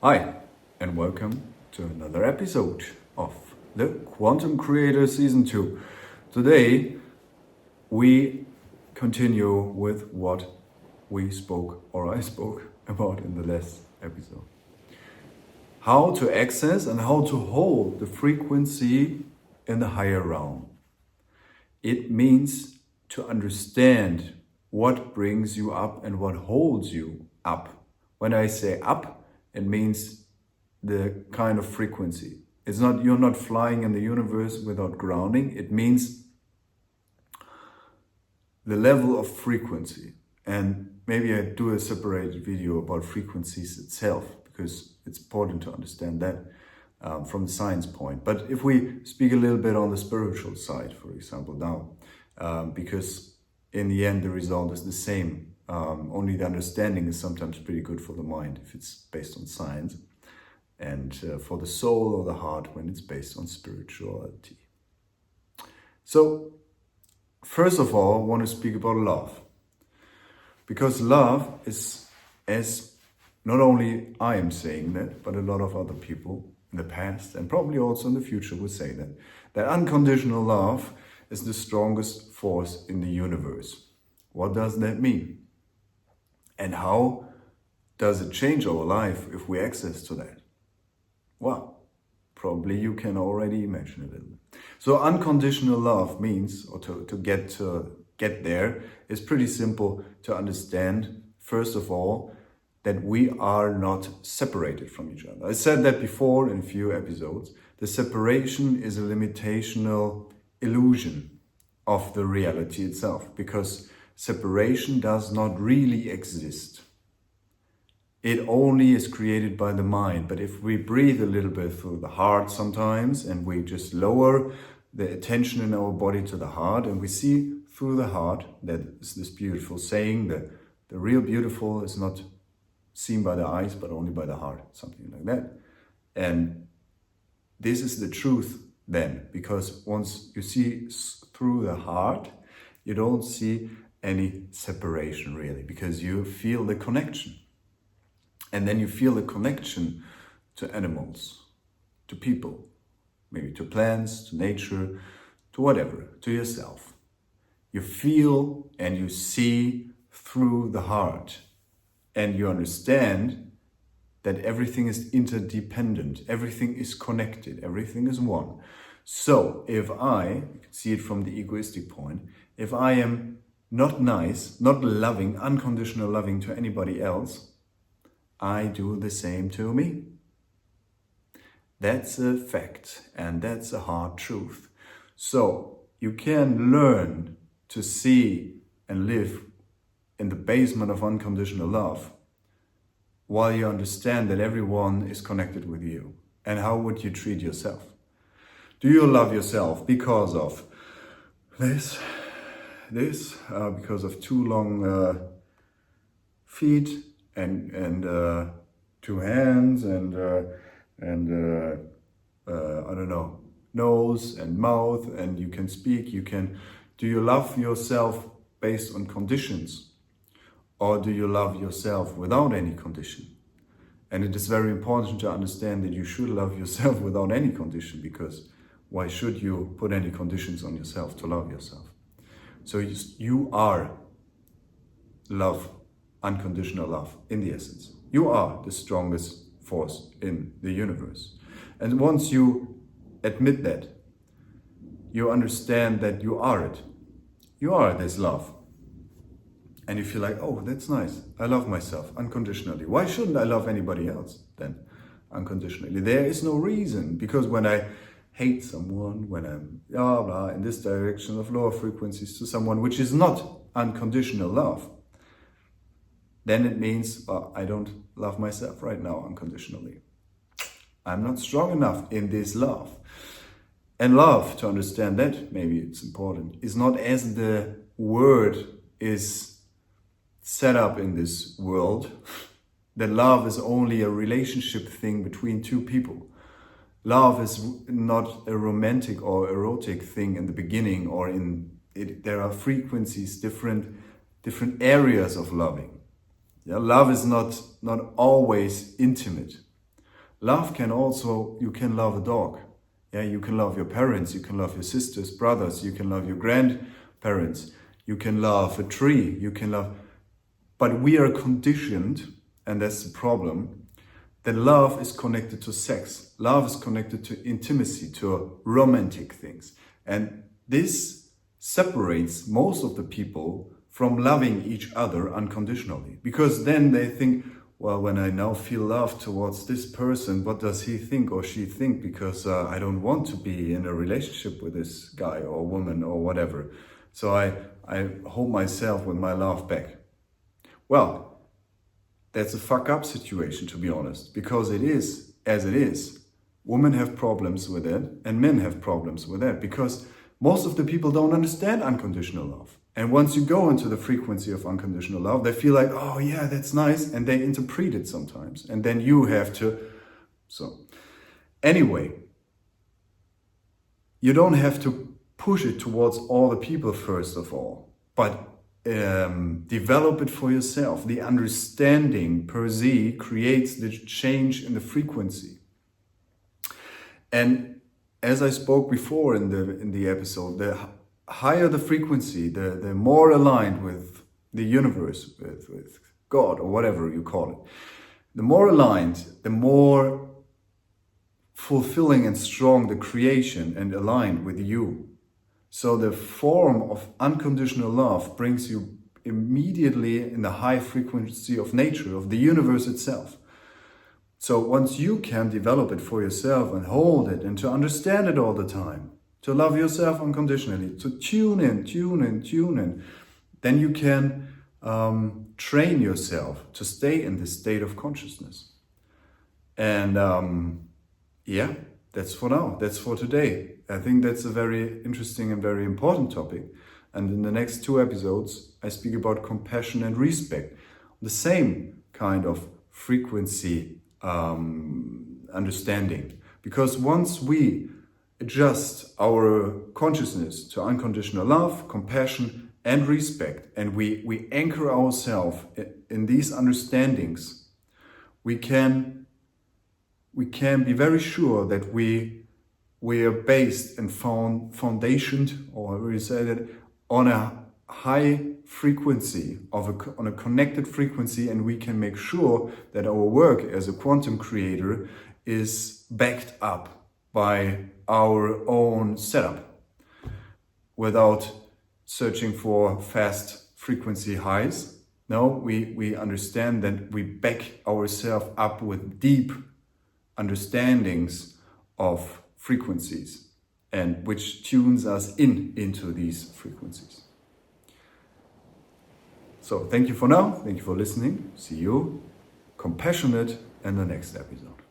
Hi, and welcome to another episode of the Quantum Creator Season 2. Today, we continue with what I spoke about in the last episode. How to access and how to hold the frequency in the higher realm. It means to understand what brings you up and what holds you up. When I say up, it means the kind of frequency. You're not flying in the universe without grounding. It means the level of frequency. And maybe I do a separate video about frequencies itself, because it's important to understand that from the science point. But if we speak a little bit on the spiritual side, for example, now, because in the end, the result is the same. Only the understanding is sometimes pretty good for the mind if it's based on science, and for the soul or the heart when it's based on spirituality. So, first of all, I want to speak about love. Because love is, as not only I am saying that, but a lot of other people in the past and probably also in the future will say that unconditional love is the strongest force in the universe. What does that mean? And how does it change our life if we access to that? Well, probably you can already imagine a little bit. So unconditional love means, or to get there, is pretty simple to understand. First of all, that we are not separated from each other. I said that before in a few episodes. The separation is a limitational illusion of the reality itself, because separation does not really exist. It only is created by the mind. But if we breathe a little bit through the heart sometimes, and we just lower the attention in our body to the heart, and we see through the heart, that is this beautiful saying, that the real beautiful is not seen by the eyes, but only by the heart, something like that. And this is the truth then, because once you see through the heart, you don't see any separation really, because you feel the connection. And then you feel the connection to animals, to people, maybe to plants, to nature, to whatever, to yourself. You feel and you see through the heart, and you understand that everything is interdependent, everything is connected, everything is one. So if you can see it from the egoistic point, if I am not nice, not loving, unconditional loving to anybody else, I do the same to me. That's a fact, and that's a hard truth. So you can learn to see and live in the basement of unconditional love while you understand that everyone is connected with you. And how would you treat yourself? Do you love yourself because of this, because of too long feet and 2 hands and I don't know, nose and mouth, and you can speak, do you love yourself based on conditions, or do you love yourself without any condition? And it is very important to understand that you should love yourself without any condition, because why should you put any conditions on yourself to love yourself? So you are love, unconditional love in the essence. You are the strongest force in the universe. And once you admit that, you understand that you are it. You are this love. And you feel like, oh, that's nice. I love myself unconditionally. Why shouldn't I love anybody else then unconditionally? There is no reason, because when I hate someone, when I'm in this direction of lower frequencies to someone, which is not unconditional love, then it means, well, I don't love myself right now unconditionally. I'm not strong enough in this love. And love, to understand that, maybe it's important, is not as the word is set up in this world, that love is only a relationship thing between two people. Love is not a romantic or erotic thing in the beginning, or there are frequencies, different areas of loving. Yeah, love is not always intimate. Love can also, you can love a dog. Yeah, you can love your parents, you can love your sisters, brothers, you can love your grandparents, you can love a tree, you can love... But we are conditioned, and that's the problem, that love is connected to sex. Love is connected to intimacy, to romantic things. And this separates most of the people from loving each other unconditionally. Because then they think, well, when I now feel love towards this person, what does he think or she think? Because I don't want to be in a relationship with this guy or woman or whatever. So I hold myself with my love back. Well, that's a fuck up situation, to be honest, because it is as it is. Women have problems with it and men have problems with that because most of the people don't understand unconditional love. And once you go into the frequency of unconditional love, they feel like, oh yeah, that's nice. And they interpret it sometimes. And then you have to... So anyway, you don't have to push it towards all the people first of all, but develop it for yourself. The understanding per se creates the change in the frequency. And as I spoke before in the episode, the higher the frequency, the more aligned with the universe, with God or whatever you call it, the more aligned, the more fulfilling and strong the creation and aligned with you. So the form of unconditional love brings you immediately in the high frequency of nature, of the universe itself. So once you can develop it for yourself and hold it and to understand it all the time, to love yourself unconditionally, to tune in, then you can train yourself to stay in this state of consciousness. And yeah, that's for now, that's for today. I think that's a very interesting and very important topic. And in the next 2 episodes, I speak about compassion and respect, the same kind of frequency understanding. Because once we adjust our consciousness to unconditional love, compassion and respect, and we anchor ourselves in these understandings, we can be very sure that we are based and foundationed, or however you say that, on a high frequency, on a connected frequency, and we can make sure that our work as a quantum creator is backed up by our own setup without searching for fast frequency highs. No, we understand that we back ourselves up with deep understandings of frequencies, and which tunes us into these frequencies. So thank you for now. Thank you for listening. See you compassionate in the next episode.